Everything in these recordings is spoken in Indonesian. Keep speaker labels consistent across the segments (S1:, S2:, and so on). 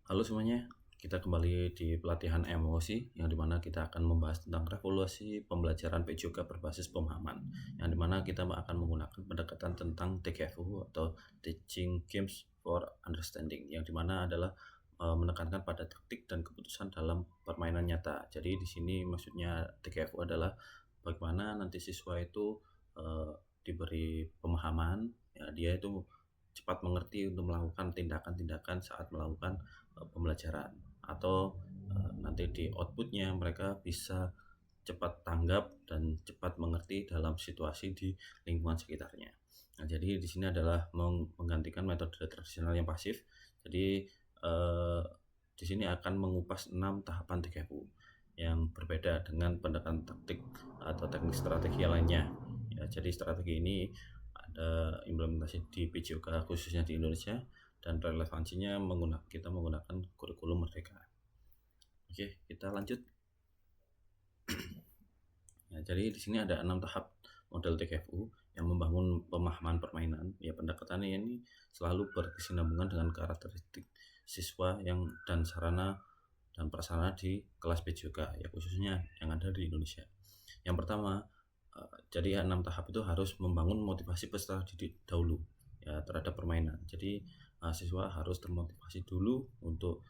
S1: Halo semuanya, kita kembali di pelatihan emosi yang dimana kita akan membahas tentang revolusi pembelajaran PJOK berbasis pemahaman, yang dimana kita akan menggunakan pendekatan tentang TKFU atau Teaching Games for Understanding, yang dimana adalah menekankan pada taktik dan keputusan dalam permainan nyata. Jadi di sini maksudnya TKFU adalah bagaimana nanti siswa itu diberi pemahaman, ya, dia itu cepat mengerti untuk melakukan tindakan-tindakan saat melakukan pembelajaran, atau nanti di outputnya mereka bisa cepat tanggap dan cepat mengerti dalam situasi di lingkungan sekitarnya. Nah, jadi di sini adalah menggantikan metode tradisional yang pasif. Jadi di sini akan mengupas 6 tahapan TKFU yang berbeda dengan pendekatan taktik atau teknik strategi yang lainnya. Ya, jadi strategi ini ada implementasi di PJOK khususnya di Indonesia, dan relevansinya kita menggunakan kurikulum Merdeka. Oke, kita lanjut. Ya, jadi di sini ada 6 tahap model TKFU yang membangun pemahaman permainan. Ya, pendekatannya ini selalu berkesinambungan dengan karakteristik siswa dan sarana dan prasarana di kelas PJOK, ya khususnya yang ada di Indonesia. Yang pertama, jadi 6 tahap itu harus membangun motivasi peserta didik dahulu ya terhadap permainan. Jadi siswa harus termotivasi dulu untuk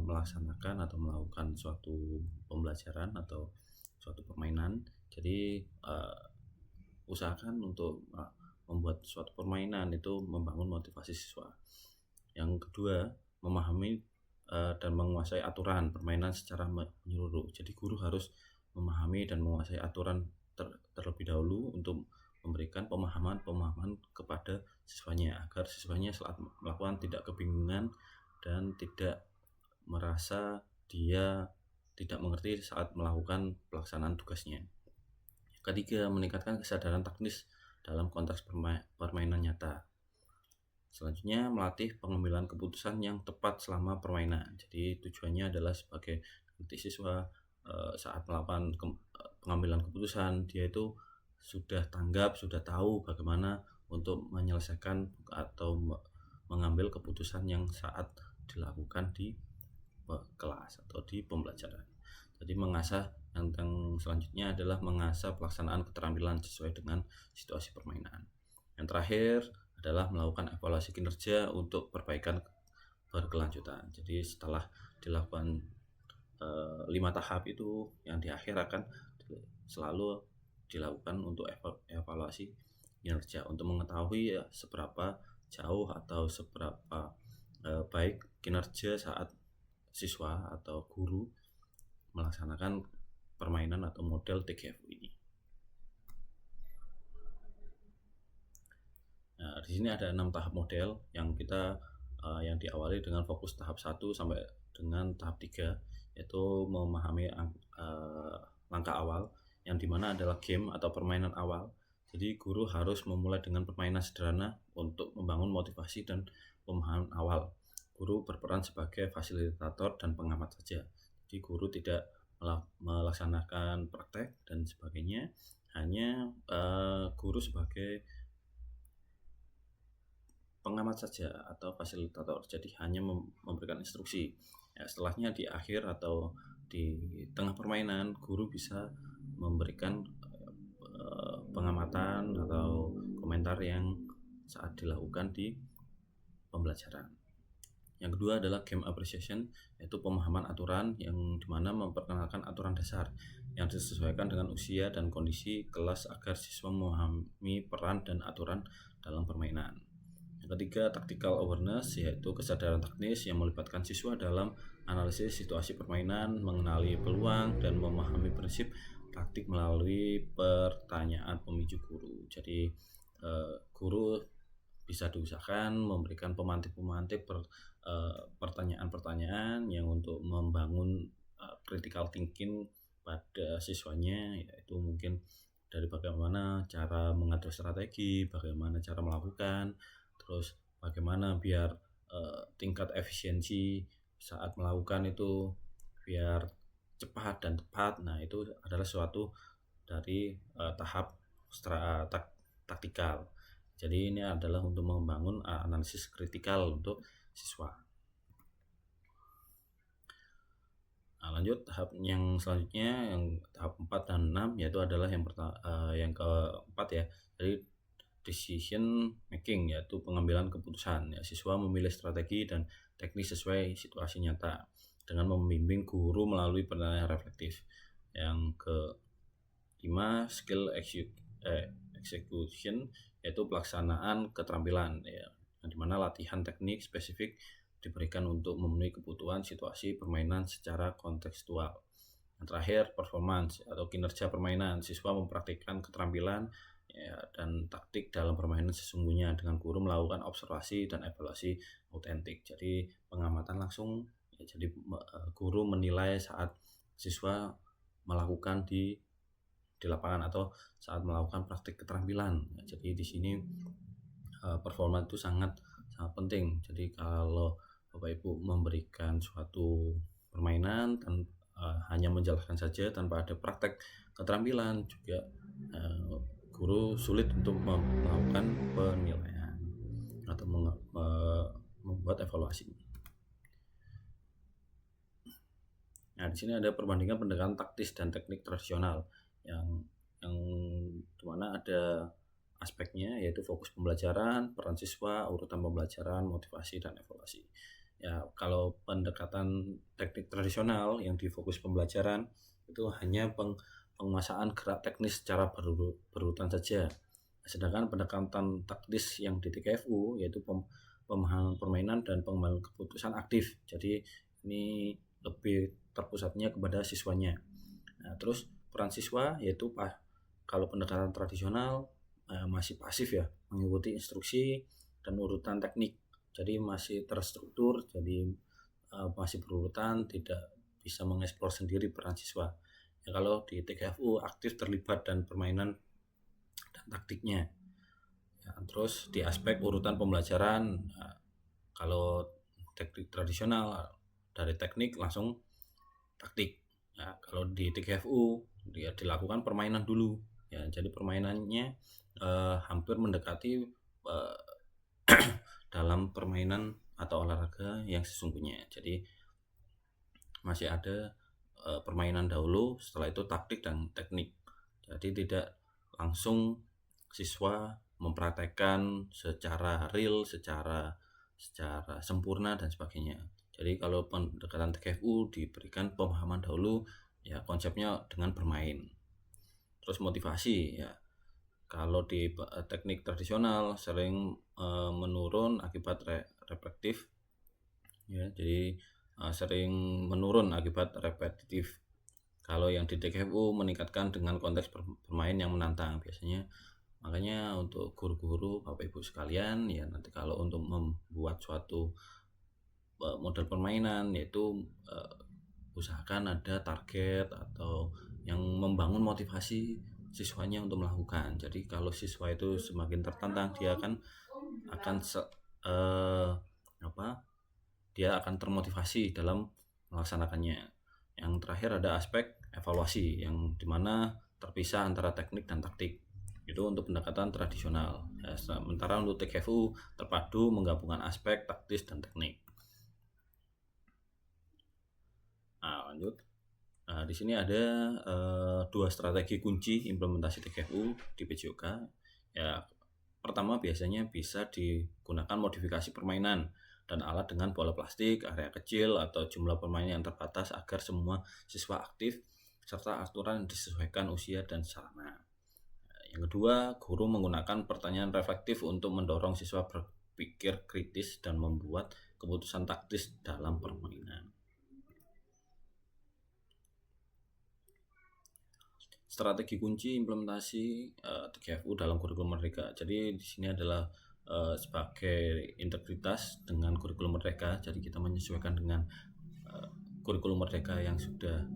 S1: melaksanakan atau melakukan suatu pembelajaran atau suatu permainan. Jadi usahakan untuk membuat suatu permainan itu membangun motivasi siswa. Yang kedua, memahami dan menguasai aturan permainan secara menyeluruh. Jadi guru harus memahami dan menguasai aturan terlebih dahulu untuk memberikan pemahaman kepada siswanya, agar siswanya saat melakukan tidak kebingungan dan tidak merasa dia tidak mengerti saat melakukan pelaksanaan tugasnya. Ketiga, meningkatkan kesadaran teknis dalam konteks permainan nyata. Selanjutnya, melatih pengambilan keputusan yang tepat selama permainan. Jadi tujuannya adalah sebagai nanti siswa saat melakukan pengambilan keputusan, dia itu sudah tanggap, sudah tahu bagaimana untuk menyelesaikan atau mengambil keputusan yang saat dilakukan di kelas atau di pembelajaran. Jadi mengasah yang selanjutnya adalah mengasah pelaksanaan keterampilan sesuai dengan situasi permainan. Yang terakhir adalah melakukan evaluasi kinerja untuk perbaikan berkelanjutan. Jadi setelah dilakukan 5 tahap itu, yang di akhir akan selalu dilakukan untuk evaluasi kinerja untuk mengetahui ya seberapa jauh atau seberapa baik kinerja saat siswa atau guru melaksanakan permainan atau model TKFU ini. Nah, di sini ada 6 tahap model yang kita yang diawali dengan fokus tahap 1 sampai dengan tahap 3, yaitu memahami langkah awal, yang dimana adalah game atau permainan awal. Jadi guru harus memulai dengan permainan sederhana untuk membangun motivasi dan pemahaman awal. Guru berperan sebagai fasilitator dan pengamat saja. Jadi guru tidak melaksanakan praktek dan sebagainya, hanya guru sebagai pengamat saja atau fasilitator. Jadi hanya memberikan instruksi. Ya, setelahnya di akhir atau di tengah permainan, guru bisa memberikan pengamatan atau komentar yang saat dilakukan di pembelajaran. Yang kedua adalah game appreciation, yaitu pemahaman aturan, yang dimana memperkenalkan aturan dasar yang disesuaikan dengan usia dan kondisi kelas agar siswa memahami peran dan aturan dalam permainan. Yang ketiga, tactical awareness, yaitu kesadaran teknis yang melibatkan siswa dalam analisis situasi permainan, mengenali peluang, dan memahami prinsip taktik melalui pertanyaan pemicu guru. Jadi guru bisa diusahakan memberikan pemantik pertanyaan-pertanyaan yang untuk membangun critical thinking pada siswanya, yaitu mungkin dari bagaimana cara mengatur strategi, bagaimana cara melakukan, terus bagaimana biar tingkat efisiensi saat melakukan itu biar cepat dan tepat. Nah, itu adalah suatu dari tahap taktikal. Jadi ini adalah untuk membangun analisis kritikal untuk siswa. lanjut tahap yang selanjutnya, yang tahap 4 dan 6, yaitu adalah yang keempat ya. Jadi decision making, yaitu pengambilan keputusan. Ya, siswa memilih strategi dan teknik sesuai situasi nyata dengan membimbing guru melalui penilaian reflektif. Yang kelima, skill execution, yaitu pelaksanaan keterampilan ya, yang dimana latihan teknik spesifik diberikan untuk memenuhi kebutuhan situasi permainan secara kontekstual. Yang terakhir, performance atau kinerja permainan. Siswa mempraktikkan keterampilan ya, dan taktik dalam permainan sesungguhnya dengan guru melakukan observasi dan evaluasi autentik. Jadi pengamatan langsung ya, jadi guru menilai saat siswa melakukan di lapangan atau saat melakukan praktik keterampilan. Ya, jadi di sini performa itu sangat penting. Jadi kalau Bapak Ibu memberikan suatu permainan dan hanya menjelaskan saja tanpa ada praktek keterampilan, juga guru sulit untuk melakukan penilaian atau membuat evaluasi. Nah, di sini ada perbandingan pendekatan taktis dan teknik tradisional yang dimana ada aspeknya, yaitu fokus pembelajaran, peran siswa, urutan pembelajaran, motivasi, dan evaluasi. Ya, kalau pendekatan teknik tradisional yang di fokus pembelajaran itu hanya penguasaan gerak teknis secara berurutan saja. Sedangkan pendekatan taktis yang di TKFU yaitu pemahaman permainan dan pengembangan keputusan aktif. Jadi ini lebih terpusatnya kepada siswanya. Nah, terus peran siswa yaitu kalau pendekatan tradisional masih pasif ya, mengikuti instruksi dan urutan teknik. Jadi masih terstruktur, jadi masih berurutan, tidak bisa mengeksplor sendiri peran siswa. Ya, kalau di TKFU aktif terlibat dan permainan dan taktiknya. Ya, terus di aspek urutan pembelajaran, kalau teknik tradisional dari teknik langsung taktik. Ya, kalau di TKFU dia dilakukan permainan dulu. Ya, jadi permainannya hampir mendekati dalam permainan atau olahraga yang sesungguhnya. Jadi masih ada permainan dahulu, setelah itu taktik dan teknik. Jadi tidak langsung siswa mempraktekkan secara real, secara sempurna dan sebagainya. Jadi kalau pendekatan TKFU diberikan pemahaman dahulu, ya konsepnya dengan bermain. Terus motivasi ya. Kalau di teknik tradisional sering menurun akibat repetitif, ya, jadi sering menurun akibat repetitif. Kalau yang di TKFU meningkatkan dengan konteks bermain yang menantang biasanya. Makanya untuk guru-guru, Bapak Ibu sekalian, ya nanti kalau untuk membuat suatu model permainan, yaitu usahakan ada target atau yang membangun motivasi siswanya untuk melakukan. Jadi kalau siswa itu semakin tertantang, dia akan dia akan termotivasi dalam melaksanakannya. Yang terakhir ada aspek evaluasi yang dimana terpisah antara teknik dan taktik. Itu untuk pendekatan tradisional. Ya, sementara untuk TKFU terpadu menggabungkan aspek taktis dan teknik. Nah, lanjut. Nah, di sini ada dua strategi kunci implementasi TKFU di PJOK. Ya, pertama biasanya bisa digunakan modifikasi permainan dan alat dengan bola plastik, area kecil atau jumlah permainan yang terbatas agar semua siswa aktif serta aturan disesuaikan usia dan sarana. Yang kedua, guru menggunakan pertanyaan reflektif untuk mendorong siswa berpikir kritis dan membuat keputusan taktis dalam permainan. Strategi kunci implementasi TKFU dalam kurikulum Merdeka. Jadi di sini adalah sebagai integritas dengan kurikulum Merdeka. Jadi kita menyesuaikan dengan kurikulum Merdeka yang sudah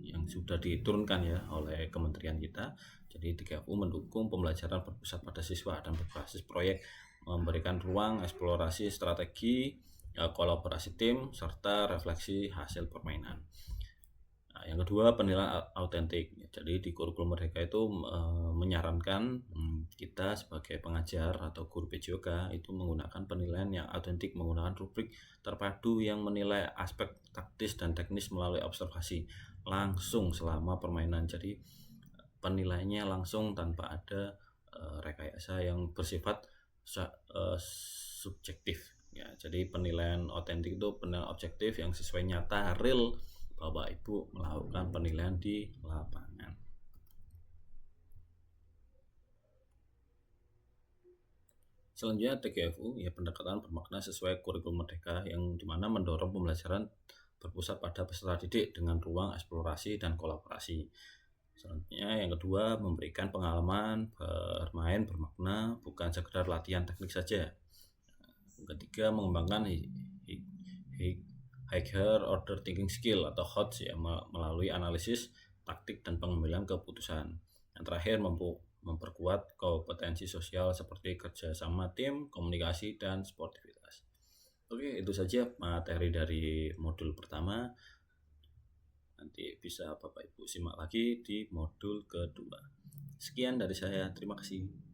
S1: yang sudah diturunkan ya oleh kementerian kita. Jadi TKFU mendukung pembelajaran berpusat pada siswa dan berbasis proyek, memberikan ruang eksplorasi strategi, kolaborasi tim serta refleksi hasil permainan. Yang kedua penilaian autentik. Jadi di kurikulum Merdeka itu menyarankan kita sebagai pengajar atau guru PJOK itu menggunakan penilaian yang autentik menggunakan rubrik terpadu yang menilai aspek taktis dan teknis melalui observasi langsung selama permainan. Jadi penilaiannya langsung tanpa ada rekayasa yang bersifat subjektif. Ya, jadi penilaian otentik itu penilaian objektif yang sesuai nyata, real, Bapak Ibu melakukan penilaian di lapangan. Selanjutnya TGFU, ya pendekatan bermakna sesuai kurikulum Merdeka yang dimana mendorong pembelajaran berpusat pada peserta didik dengan ruang eksplorasi dan kolaborasi. Selanjutnya yang kedua memberikan pengalaman bermain bermakna bukan sekedar latihan teknik saja. Yang ketiga mengembangkan higher order thinking skill atau HOTS ya, melalui analisis, taktik dan pengambilan keputusan. Yang terakhir memperkuat kompetensi sosial seperti kerja sama tim, komunikasi dan sportivitas. Oke, itu saja materi dari modul pertama. Nanti bisa Bapak Ibu simak lagi di modul kedua. Sekian dari saya, terima kasih.